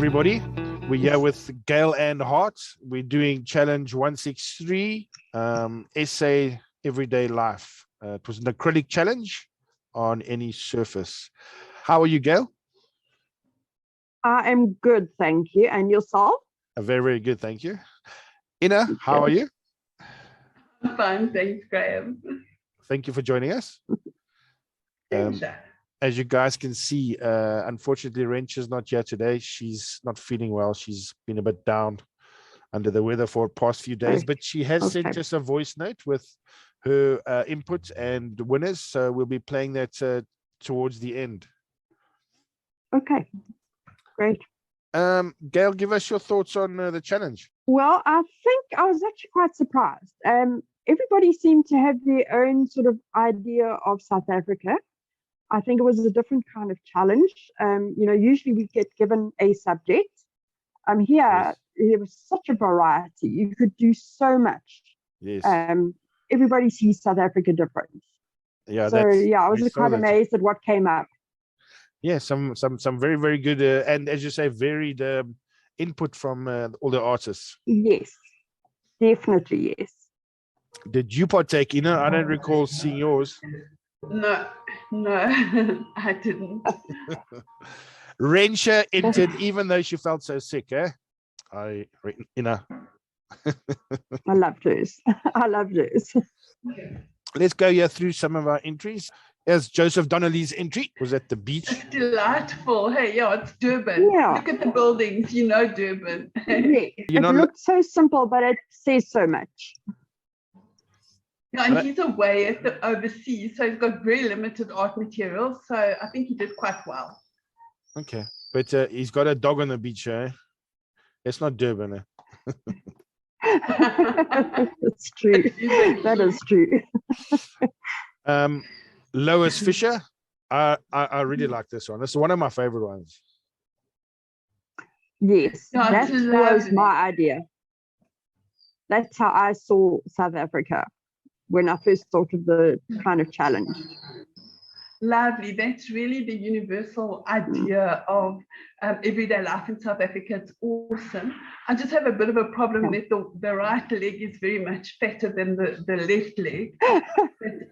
everybody. We're here with Gayle and Hart. We're doing challenge 163, essay everyday life. It was an acrylic challenge on any surface. How are you, Gayle? I am good, thank you. And yourself? Very, very good, thank you. Ina, how are you? I'm fine, thanks, Graham. Thank you for joining us. Pleasure. As you guys can see, unfortunately, Rentia's not here today. She's not feeling well. She's been a bit down under the weather for the past few days, but she has sent us a voice note with her input and winners. So we'll be playing that towards the end. Okay, great. Gayle, give us your thoughts on the challenge. Well, I think I was actually quite surprised. Everybody seemed to have their own sort of idea of South Africa. I think it was a different kind of challenge. Usually we get given a subject. Here, there was such a variety. You could do so much. Yes. Everybody sees South Africa different. Yeah. So I was quite amazed at what came up. Yeah, some very, very good and, as you say, varied input from all the artists. Yes, definitely, yes. Did you partake, Ina? I don't recall seeing yours. No, I didn't. Rentia entered even though she felt so sick, eh? Ina. I love those. I love those. Let's go here through some of our entries. Here's Joseph Donnelly's entry. Was at the beach. It's delightful. Hey, yeah, it's Durban. Yeah. Look at the buildings, Durban. Yeah. It looked so simple, but it says so much. Yeah, and he's away at the overseas, so he's got very limited art materials. So I think he did quite well. Okay, but he's got a dog on the beach, eh? It's not Durban. That's true. That is true. Lois Fisher, I really like this one. It's one of my favorite ones. Yes, that was my idea. That's how I saw South Africa when I first thought of the kind of challenge. Lovely. That's really the universal idea of everyday life in South Africa. It's awesome. I just have a bit of a problem that the right leg is very much fatter than the left leg. But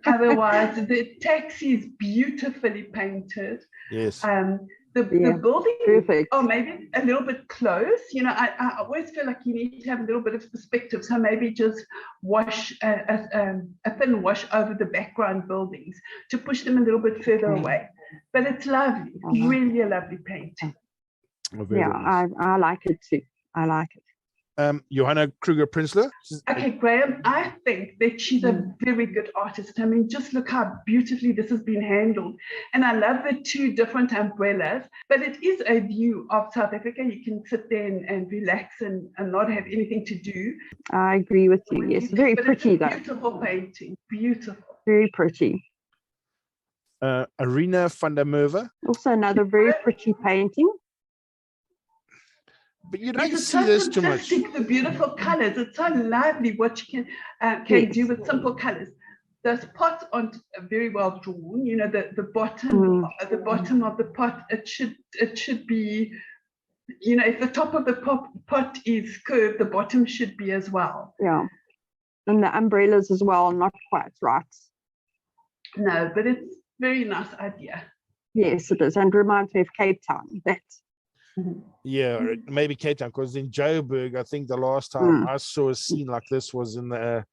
otherwise, the taxi is beautifully painted. Yes. The building, perfect. Maybe a little bit close. I always feel like you need to have a little bit of perspective. So maybe just wash a thin wash over the background buildings to push them a little bit further away. But it's lovely, really a lovely painting. Yeah, I like it too. I like it. Johanna Kruger-Prinsloo. Okay, Graham, I think that she's a very good artist. I mean, just look how beautifully this has been handled. And I love the two different umbrellas, but it is a view of South Africa. You can sit there and relax and not have anything to do. I agree with you. Yes, very pretty though. Beautiful painting, beautiful. Very pretty. Arena van der Merwe. Also another very pretty painting. But you don't see this too much. The beautiful colors. It's so lovely what you can do with simple colors. Those pots aren't very well drawn. The bottom of the pot. It should be. If the top of the pot is curved, the bottom should be as well. Yeah, and the umbrellas as well, not quite right. No, but it's a very nice idea. Yes, it is, and reminds me of Cape Town. Yeah, maybe Cape Town, because in Joburg, I think the last time I saw a scene like this was in the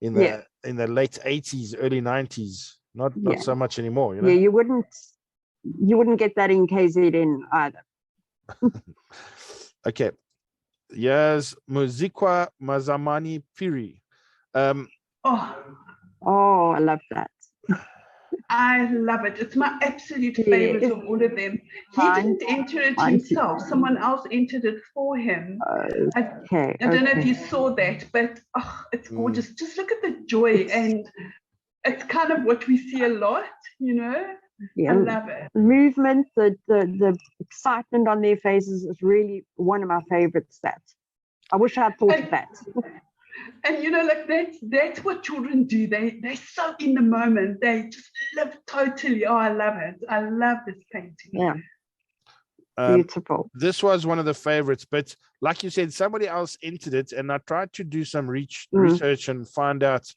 late 80s, early 90s. Not so much anymore. Yeah, you wouldn't get that in KZN either. Okay, yes, Muzikwa Mazamani Piri. I love that. I love it. It's my absolute favorite of all of them. He didn't enter it himself. Someone else entered it for him. I don't know if you saw that, but it's gorgeous. Just look at the joy, and it's kind of what we see a lot, I love it. Movement, the excitement on their faces is really one of my favorite stats. I wish I had thought of that. And that's what children do. They're so in the moment. They just live totally. Oh, I love it. I love this painting. Yeah. Beautiful. This was one of the favorites, but like you said, somebody else entered it, and I tried to do some research and find out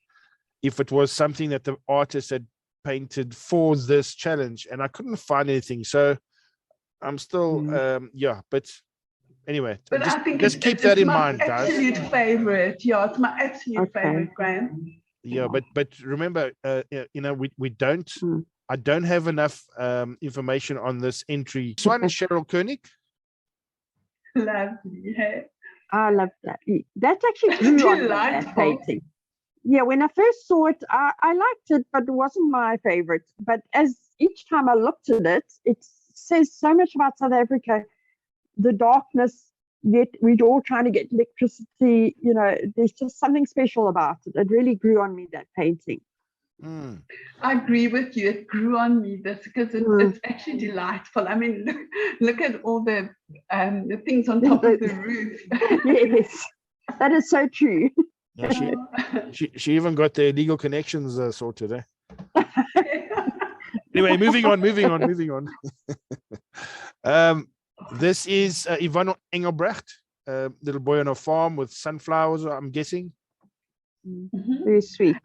if it was something that the artist had painted for this challenge, and I couldn't find anything. So I'm still, but anyway, but I think just keep that in mind, guys. Absolute favorite. Yeah, it's my absolute favorite, Graham. Yeah, but remember, we don't. I don't have enough information on this entry. This one is Cheryl Koenig. Lovely. Hey? I love that. That's actually grew on that painting. Yeah, when I first saw it, I liked it, but it wasn't my favorite. But as each time I looked at it, it says so much about South Africa, the darkness, yet we're all trying to get electricity. You know, there's just something special about it. It really grew on me, that painting. I agree with you. It grew on me because it's actually delightful. I mean, look at all the things on top of the roof. Yes, that is so true. Yeah, she even got the illegal connections sorted. Anyway, moving on. This is Yvonne Engelbrecht, little boy on a farm with sunflowers, I'm guessing. Very sweet.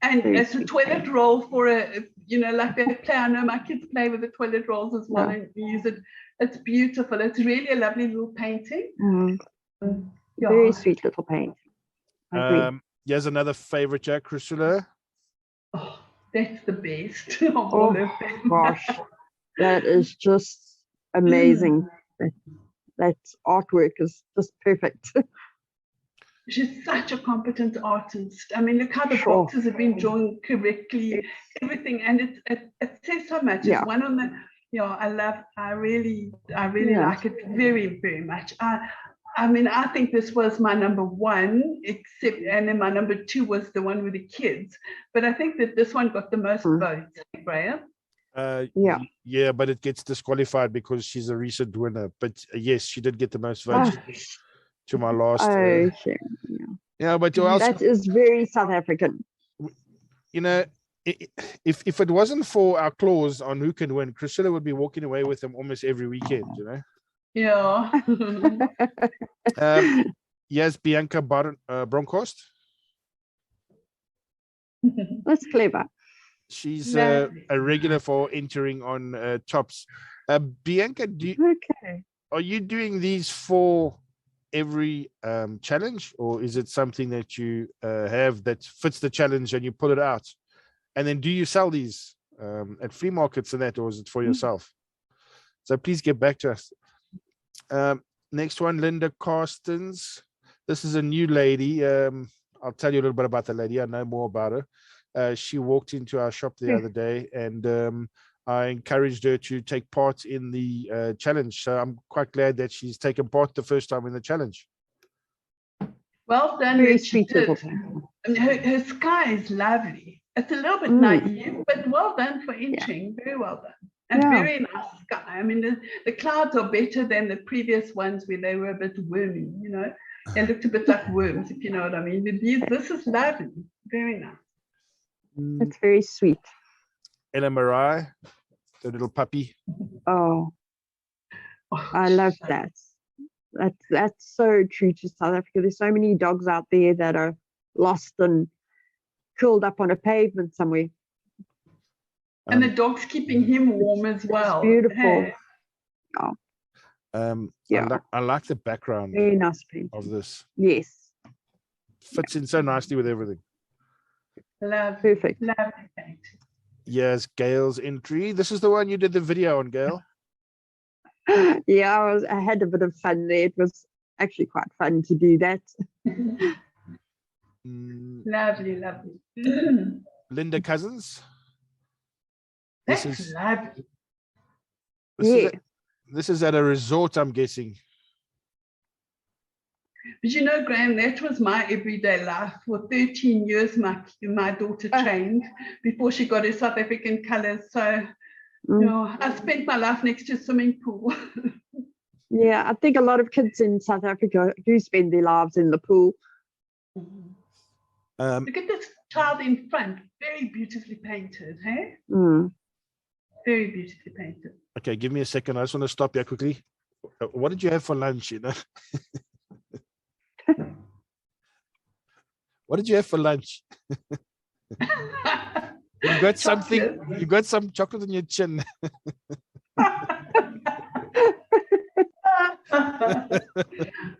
And it's a toilet roll for like they play. I know my kids play with the toilet rolls as well and use it. It's beautiful. It's really a lovely little painting. Very sweet little painting. Here's another favorite, Chrysula. Oh, that's the best of all of them. Gosh, that is just amazing. That artwork is just perfect. She's such a competent artist. I mean, look how the boxes have been drawn correctly, everything, and it says so much. It's one on the, I really like it very, very much. I mean, I think this was my number one, and then my number two was the one with the kids. But I think that this one got the most votes, Graham. Yeah, but it gets disqualified because she's a recent winner. But yes, she did get the most votes. To my last. But that is very South African. You know, if it wasn't for our clause on who can win, Chrysula would be walking away with them almost every weekend. You know. Yeah. Yes, Bianca Bronkhorst. That's clever. She's a regular for entering on tops. Bianca, are you doing these for every challenge, or is it something that you have that fits the challenge and you pull it out? And then do you sell these at flea markets and that, or is it for yourself? So please get back to us. Next one, Linda Carstens. This is a new lady. I'll tell you a little bit about the lady. I know more about her. She walked into our shop the other day, and I encouraged her to take part in the challenge. So I'm quite glad that she's taken part the first time in the challenge. Well done. Very sweet. Her sky is lovely. It's a little bit naive, but well done for entering. Very well done. And very nice sky. I mean, the clouds are better than the previous ones where they were a bit wormy, you know. They looked a bit like worms, if you know what I mean. This is lovely. Very nice. It's very sweet. Ella Marai, the little puppy. Oh, I love that. That's so true to South Africa. There's so many dogs out there that are lost and curled up on a pavement somewhere. And the dog's keeping him warm as well. Beautiful. Hey. I like the background very nice of this. Yes. Fits in so nicely with everything. Perfect. Lovely. Yes, Gayle's entry. This is the one you did the video on, Gayle. Yeah, I had a bit of fun there. It was actually quite fun to do that. Lovely. Linda Cousins. That's lovely. This is at a resort, I'm guessing. But you know, Graham, that was my everyday life. For 13 years, my daughter trained before she got her South African colours. So, I spent my life next to a swimming pool. Yeah, I think a lot of kids in South Africa do spend their lives in the pool. Look at this child in front, very beautifully painted, hey? Very beautifully painted. Okay, give me a second. I just want to stop here quickly. What did you have for lunch? What did you have for lunch? You got something. You got some chocolate on your chin.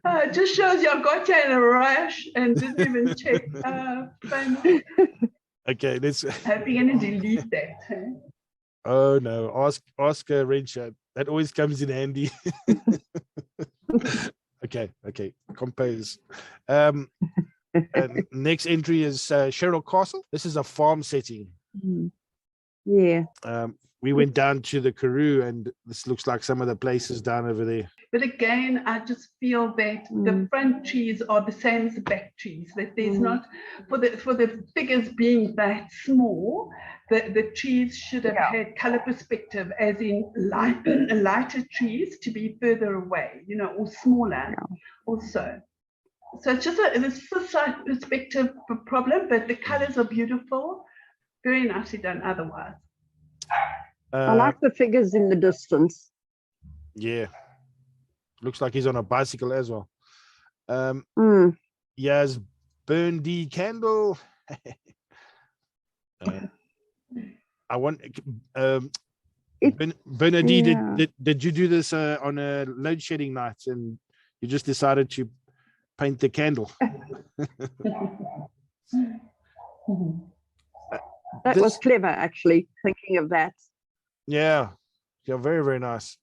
It just shows you I got you in a rush and didn't even check. Okay, let's. Hope you're going to delete that. Huh? Oh no! Ask Rentia. That always comes in handy. Okay. Compose. And next entry is Sheryl Castle. This is a farm setting. Yeah. We went down to the Karoo, and this looks like some of the places down over there. But again, I just feel that the front trees are the same as the back trees. That there's not, for the figures being that small, the trees should have had color perspective, as in lighter trees to be further away, or smaller also. So it's just a slight perspective problem, but the colors are beautiful, very nicely done otherwise. I like the figures in the distance. Yeah. Looks like he's on a bicycle as well. Yes, Burn D Candle. I want Bernadine, did you do this on a load shedding night and you just decided to paint the candle? That was clever, actually, thinking of that. Yeah, very, very nice.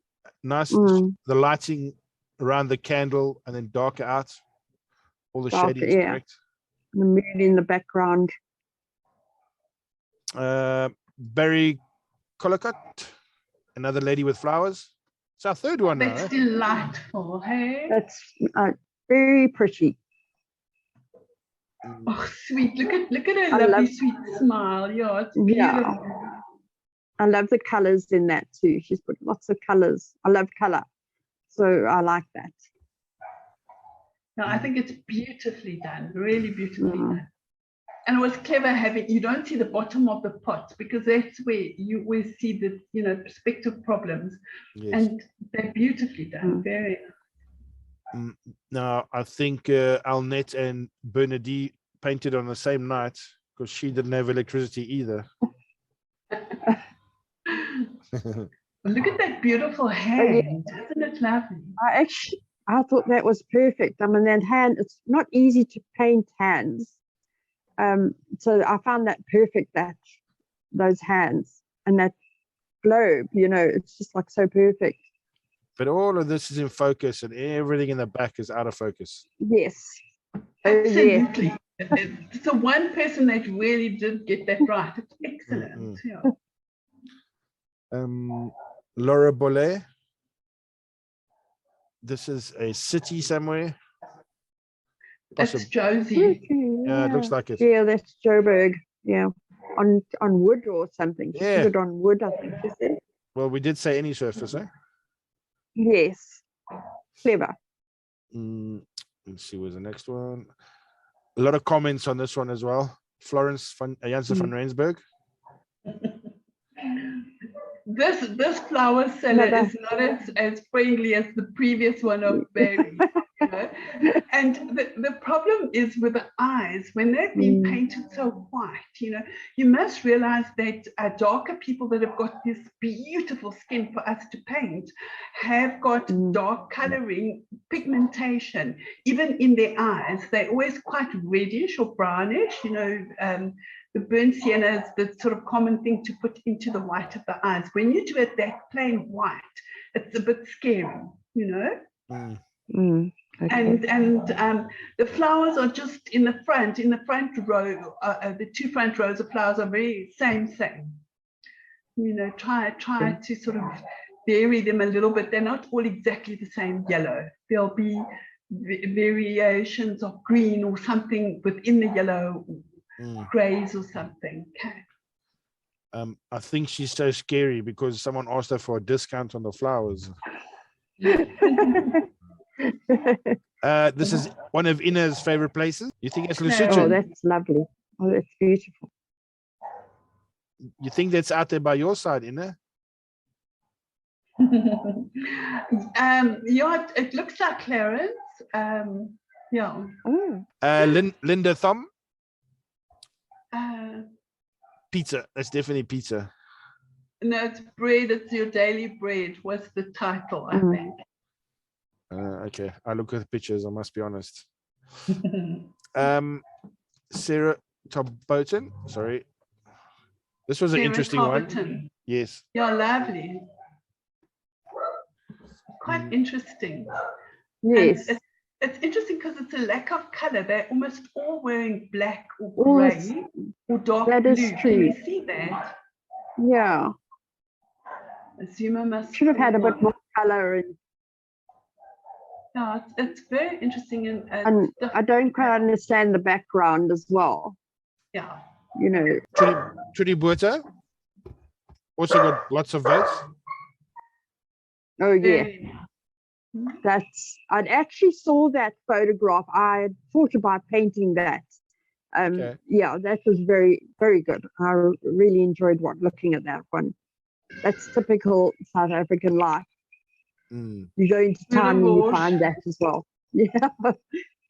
Nice, the lighting around the candle and then darker out. All the shading is correct. The moon in the background. Barry Collicott, another lady with flowers. It's our third one now. That's delightful, hey? That's very pretty. Oh, sweet. Look at her lovely, sweet smile. Yeah, it's beautiful. Yeah. I love the colors in that too. She's put lots of colors. I love color. So I like that. No, I think it's beautifully done, really beautifully done. And it was clever you don't see the bottom of the pot, because that's where you always see the, perspective problems. Yes. And they're beautifully done, very nice. Now, I think Alnette and Bernadine painted on the same night because she didn't have electricity either. Look at that beautiful hand. Isn't it lovely? I thought that was perfect. I mean, that hand, it's not easy to paint hands. So I found that perfect, those hands and that globe, it's just like so perfect. But all of this is in focus and everything in the back is out of focus. Yes. Absolutely. It's the one person that really did get that right. It's excellent. Yeah. Laura Bollet. This is a city somewhere. That's Josie. Yeah, it looks like it. Yeah, that's Joburg. Yeah, on wood or something. She Yeah. put it on wood, I think she said. Well, we did say any surface, eh? Yes, clever. Let's see, where's the next one? A lot of comments on this one as well. Florence Janssen van Rensburg. This flower seller is not as friendly as the previous one of Barry. And the problem is with the eyes, when they've been painted so white, you must realize that darker people that have got this beautiful skin for us to paint have got dark coloring, pigmentation, even in their eyes. They're always quite reddish or brownish, the burnt sienna is the sort of common thing to put into the white of the eyes. When you do it that plain white, it's a bit scary, Okay. And the flowers are just in the front row. The two front rows of flowers are very same. Try to sort of vary them a little bit. They're not all exactly the same yellow. There'll be variations of green or something within the yellow, grays or something. Okay. I think she's so scary because someone asked her for a discount on the flowers. This is one of Ina's favorite places. You think it's Lesotho? Oh, that's lovely. Oh, that's beautiful. You think that's out there by your side, Ina? Yeah, it looks like Clarence. Yeah. Linda Thumb. Uh, Pizza. That's definitely pizza. No, it's bread. It's your daily bread. Was the title, I think. Okay, I look at the pictures. I must be honest. Sarah Tobboten. Sorry, this was an interesting one. Yes. Yeah, lovely. Quite interesting. Yes. And it's interesting because it's a lack of color. They're almost all wearing black or gray or dark blue. That is true. Can you see that? Yeah. Zuma must should have had a bit more color. Yeah, it's very interesting. And I don't quite understand the background as well. Yeah. You know. Trudy Buerta also got lots of votes. Oh, yeah. I'd actually saw that photograph. I had thought about painting that. Okay. Yeah, that was very, very good. I really enjoyed looking at that one. That's typical South African life. You go into town and you find that as well. Yeah,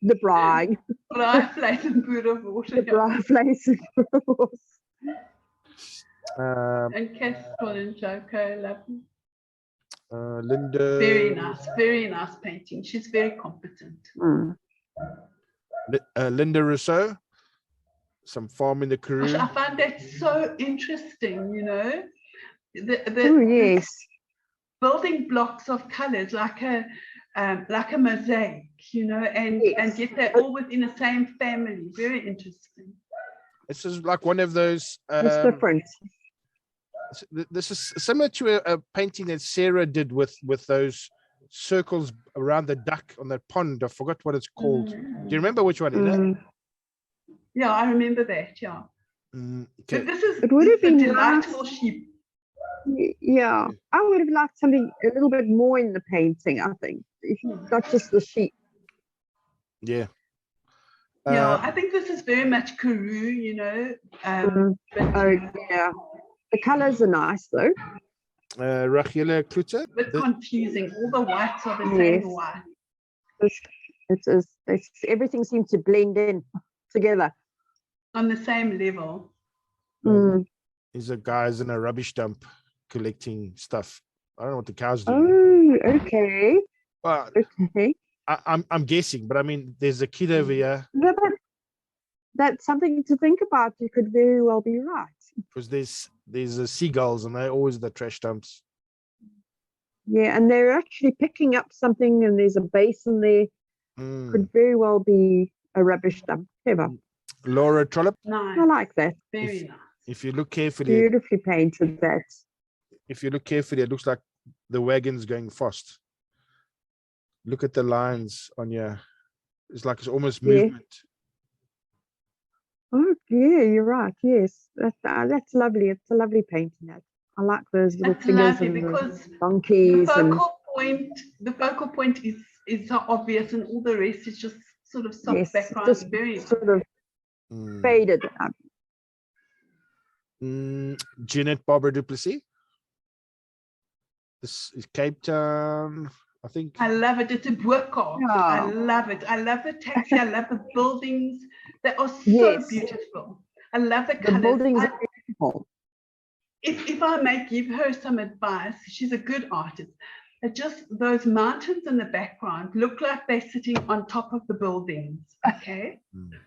the braai. Braaivleis and boereworse. The braaivleis and boereworse. And Castle and Joko, lovely. Linda. Very nice painting. She's very competent. Linda Rousseau, some farm in the Karoo. I find that so interesting, you know. Yes. Building blocks of colors like a mosaic, you know, and yet they're all within the same family. Very interesting. This is like one of those. It's different. This is similar to a painting that Sarah did with those circles around the duck on that pond. I forgot what it's called. Do you remember which one? Yeah, I remember that. Yeah. Okay. But this would have been delightful sheep. Yeah, I would have liked something a little bit more in the painting, I think, not just the sheep. Yeah. Yeah, I think this is very much Karoo, you know. Yeah. The colours are nice, though. Rachele Klute. A bit confusing. All the whites are the same white. Everything seems to blend in together. On the same level. These are guys in a rubbish dump collecting stuff. I don't know what the cows do. Oh, okay. Well, okay. I'm guessing, but I mean, there's a kid over here. Yeah, but that's something to think about. You could very well be right. Because there's seagulls and they're always the trash dumps. Yeah, and they're actually picking up something, and there's a basin there. Could very well be a rubbish dump. Clever. Laura Trollope. Nice. I like that. Very nice. If you look carefully, beautifully painted that. If you look carefully, it looks like the wagon's going fast. Look at the lines on your. It's like it's almost movement. Oh yeah, you're right. Yes, that's lovely. It's a lovely painting. That I like those little figures and the donkeys. The focal point is so obvious, and all the rest is just sort of soft background. Just very sort of faded. Jeanette Barbara Duplessis. This is Cape Town, I think. I love it. It's a workout. Yeah. I love it. I love the taxi. I love the buildings. They are so beautiful. I love the colors. The buildings are beautiful. If I may give her some advice, she's a good artist. Just those mountains in the background look like they're sitting on top of the buildings. Okay.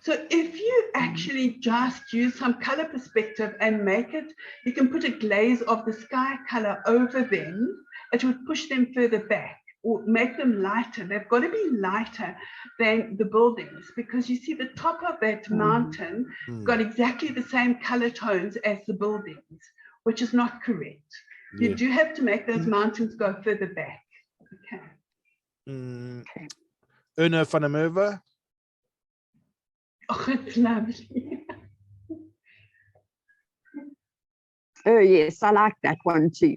So if you actually just use some color perspective and make it, you can put a glaze of the sky color over them. It would push them further back or make them lighter. They've got to be lighter than the buildings, because you see the top of that mountain got exactly the same color tones as the buildings, which is not correct. You do have to make those mountains go further back. Okay. Erna van der Merwe. Oh, it's lovely. Oh, yes, I like that one too.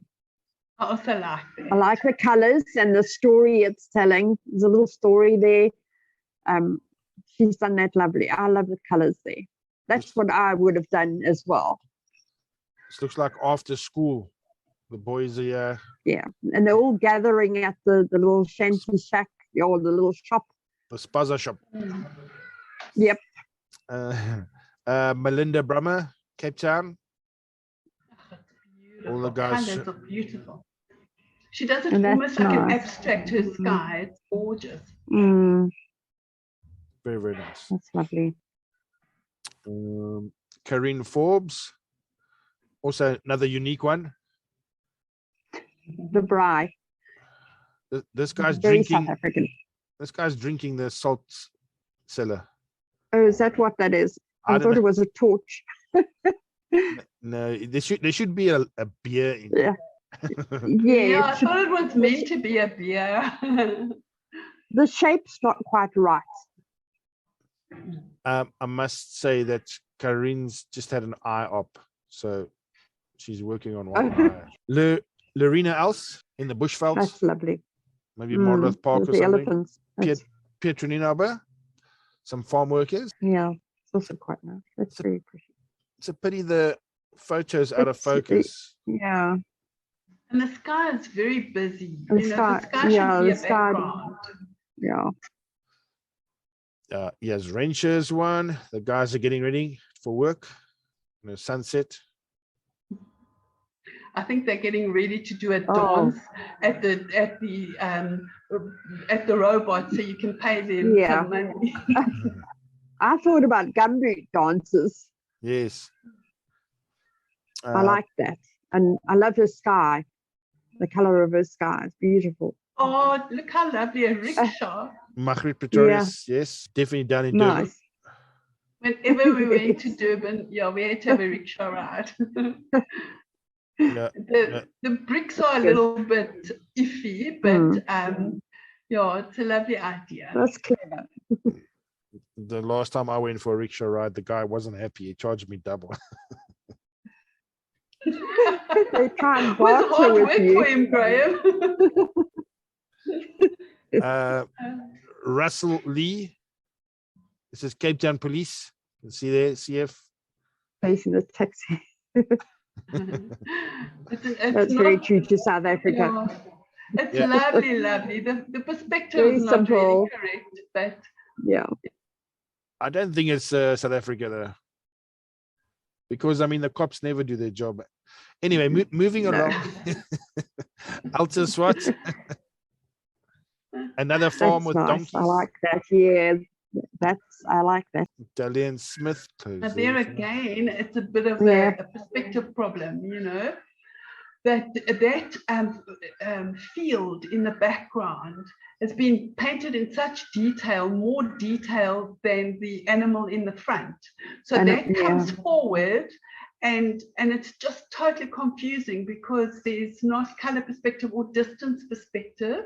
I also like that. I like the colors and the story it's telling. There's a little story there. She's done that lovely. I love the colors there. That's what I would have done as well. This looks like after school. The boys are here. Yeah, and they're all gathering at the little shanty shack or the little shop. The spaza shop. Yep. Melinda Brummer, Cape Town. All the guys. Colours are beautiful. She does it almost like an abstract, her sky. It's gorgeous. Mm. Very, very nice. That's lovely. Karine Forbes, also another unique one. The Bri. This guy's Very drinking. South African. This guy's drinking the salt cellar. Oh, is that what that is? I thought it was a torch. No, there should be a beer in yeah. Yeah, I thought it was meant to be a beer. The shape's not quite right. I must say that Karine's just had an eye op, so she's working on one eye. Lorena Els in the Bushveld. That's lovely. Maybe Monmouth Park or the something. Elephants. Pietronina, some farm workers. Yeah, it's also quite nice. That's very pretty. It's a pity the photos out of focus. Yeah. And the sky is very busy. The sky should be a background. Yeah. Yes, Rentia's one. The guys are getting ready for work. Sunset. I think they're getting ready to do a dance at the robot, so you can pay them some money. I thought about gumboot dances. Yes. I like that. And I love her sky. The color of her sky is beautiful. Oh, look how lovely a rickshaw. Margaret Pretorius, yes. Definitely down in Durban. Whenever we went to Durban, we had to have a rickshaw ride. The bricks are a little bit iffy, but it's a lovely idea. That's clever. The last time I went for a rickshaw ride, the guy wasn't happy. He charged me double. They try and barter with you. For him, Graham. Russell Lee. This is Cape Town Police. You can see there, CF. Facing the taxi. It's That's very true to South Africa. Yeah. It's lovely, lovely. The perspective very is not simple. Really correct, but I don't think it's South Africa though, because I mean the cops never do their job. Anyway, moving along. Alta Swat. Another farm with donkeys. I like that. Yeah, I like that. Italian Smith. But there again, it's a bit of a perspective problem, that field in the background has been painted in such detail, more detail than the animal in the front. So that comes forward and it's just totally confusing because there's not color perspective or distance perspective.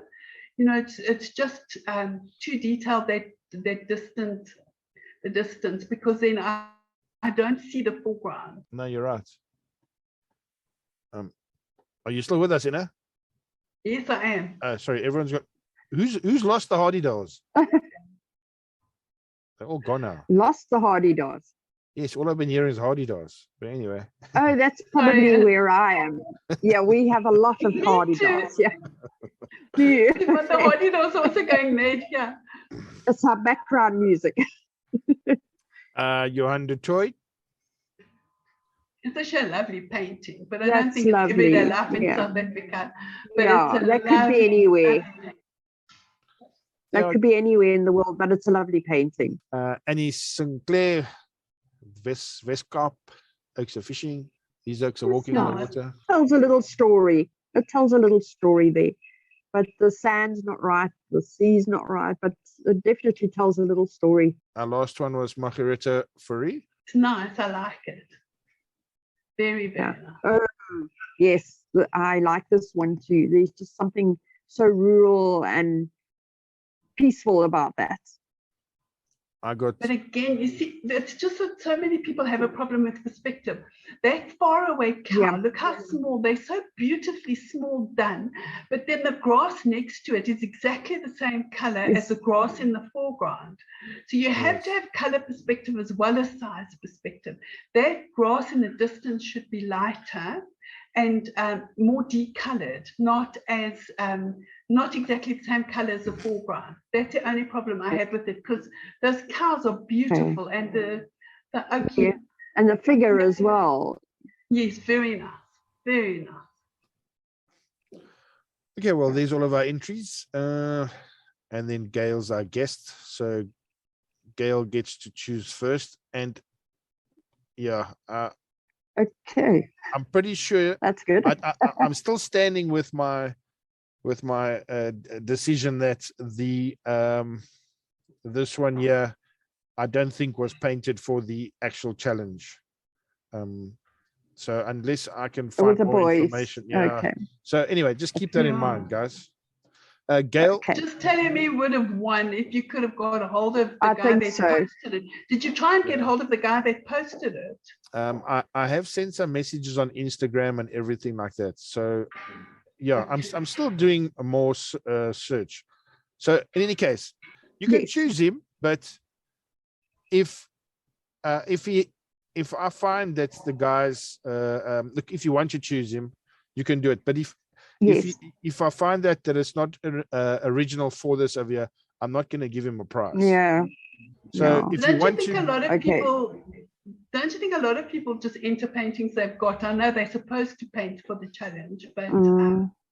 It's just too detailed, that distance, because then I don't see the foreground. No, you're right. Are you still with us, Ina? Yes, I am. Sorry, everyone's got. Who's lost the Hardy Dolls? They're all gone now. Lost the Hardy Dolls. Yes, all I've been hearing is Hardy Dolls. But anyway. Oh, that's probably where I am. Yeah, we have a lot of Hardy Dolls. Yeah. But the Hardy Dolls also going mad. Yeah. It's our background music. Johan de Toy. It's such a lovely painting, but I don't think it's everyday life in South Africa. But that could be anywhere. That could be anywhere in the world, but it's a lovely painting. Annie Sinclair, Westkop, Oaks are fishing. These oaks are walking on the water. It tells a little story. It tells a little story there. But the sand's not right, the sea's not right, but it definitely tells a little story. Our last one was Margareta Fourie. It's nice, I like it. Very, very nice. Oh, yes, I like this one too. There's just something so rural and peaceful about that. But again, you see, it's just that so many people have a problem with perspective. That far away cow, look how small, they're so beautifully small done, but then the grass next to it is exactly the same color as the grass in the foreground. So you have to have color perspective as well as size perspective. That grass in the distance should be lighter, and more decolored, not exactly the same color as the foreground. That's the only problem I had with it, because those cows are beautiful, and the yeah, and the figure as well. Yes, very nice, very nice. Okay, well, there's all of our entries, and then Gayle's our guest, so Gayle gets to choose first, and yeah, okay, I'm pretty sure that's good. I'm still standing with my decision that the this one here I don't think was painted for the actual challenge. So unless I can find more information, yeah. Okay. So anyway, just keep that in mind, guys. Gayle, just telling me would have won if you could have got a hold of the guy that posted it. Did you try and get hold of the guy that posted it? I have sent some messages on Instagram and everything like that. So yeah, I'm still doing a more search. So in any case, you can choose him, but if I find that the guys look, if you want to choose him, you can do it. But if I find that it's not original for this over here, I'm not going to give him a prize. Yeah. So if you want to, don't you think a lot of people just enter paintings they've got? I know they're supposed to paint for the challenge, but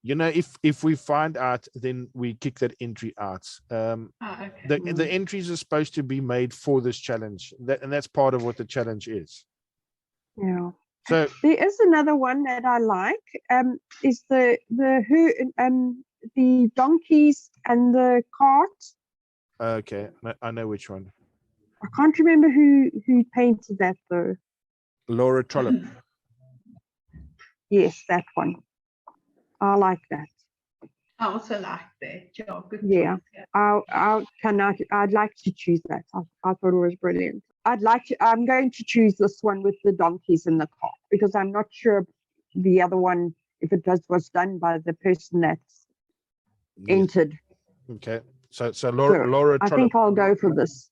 you know, if we find out, then we kick that entry out. The entries are supposed to be made for this challenge, and that's part of what the challenge is. Yeah. So there is another one that I like. Is the donkeys and the cart. Okay, I know which one. I can't remember who painted that though. Laura Trollope. Yes, that one. I like that. I also like that. Yeah, good yeah. Choice. I'd like to choose that. I thought it was brilliant. I'm going to choose this one with the donkeys in the car, because I'm not sure the other one, if it was done by the person that's entered. Okay. So Laura Trollope. I think I'll go for this.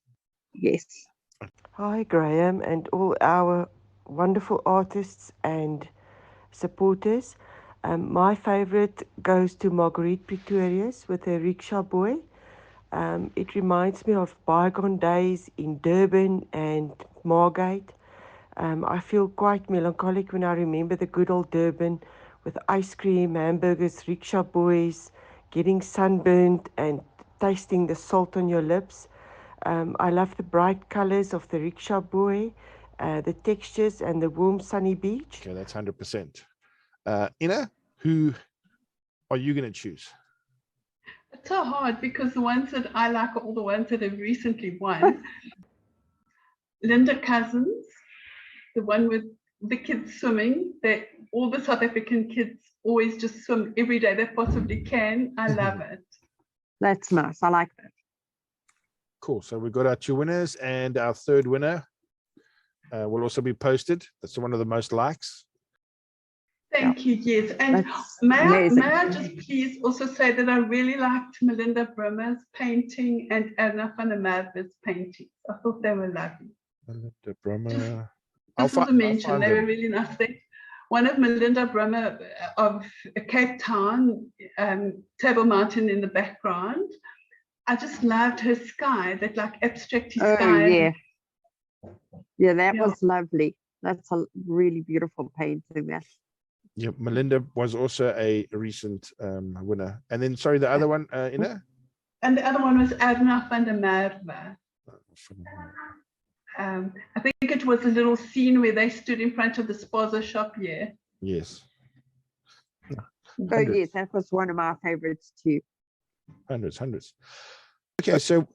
Yes. Hi, Graham, and all our wonderful artists and supporters. My favorite goes to Marguerite Pretorius with her rickshaw boy. It reminds me of bygone days in Durban and Margate. I feel quite melancholic when I remember the good old Durban with ice cream, hamburgers, rickshaw boys, getting sunburned and tasting the salt on your lips. I love the bright colors of the rickshaw boy, the textures, and the warm sunny beach. Okay, that's 100%. Ina, who are you going to choose? It's so hard because the ones that I like are all the ones that have recently won. Linda Cousins, the one with the kids swimming, that all the South African kids always just swim every day they possibly can. I love it. That's nice. I like that. Cool. So we've got our two winners, and our third winner will also be posted. That's one of the most likes. Thank you, yes. And may I just please also say that I really liked Melinda Brimmer's painting and Anna van der Merwe's paintings. I thought they were lovely. Melinda Brimmer. This was a mention. They were really nice. One of Melinda Brimmer of Cape Town, Table Mountain in the background. I just loved her sky, that like abstract sky. Yeah, that was lovely. That's a really beautiful painting there. Yeah, Melinda was also a recent winner. And then, sorry, the other one, Ina? And the other one was Anna van der Merwe. I think it was a little scene where they stood in front of the spaza shop, Yes. Oh, yes, that was one of my favorites too. Hundreds. Okay, so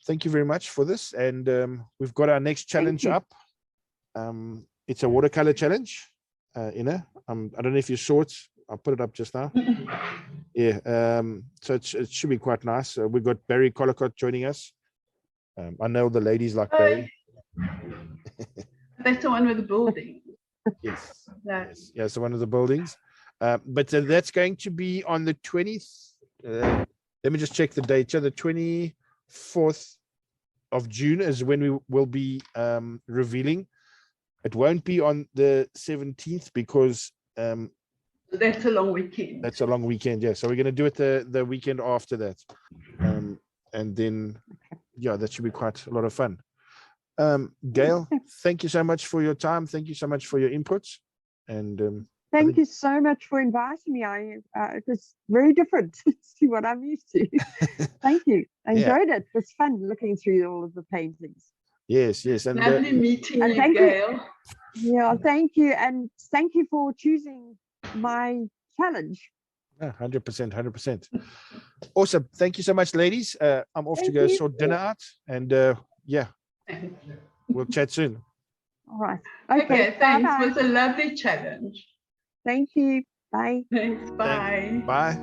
thank you very much for this. And we've got our next challenge up. It's a watercolor challenge. Ina, I don't know if you saw it. I'll put it up just now. Yeah, so it should be quite nice. We've got Barry Collicott joining us. I know the ladies like Barry. That's the one with the building. Yes, yes, the one with the buildings. But that's going to be on the 20th. Let me just check the date. So the 24th of June is when we will be revealing. It won't be on the 17th because That's a long weekend. That's a long weekend, yeah. So we're going to do it the weekend after that. And then, yeah, that should be quite a lot of fun. Gayle, thank you so much for your time. Thank you so much for your inputs. And thank you so much for inviting me. It was very different to what I'm used to. Thank you. I enjoyed it. It was fun looking through all of the paintings. Yes, yes. And lovely meeting you, thank Gayle. Yeah, thank you. And thank you for choosing my challenge. 100%, 100%. Awesome. Thank you so much, ladies. I'm off to go sort dinner out. And yeah, we'll chat soon. All right. Okay, thanks. Bye-bye. It was a lovely challenge. Thank you. Bye. Thanks. Bye. Bye.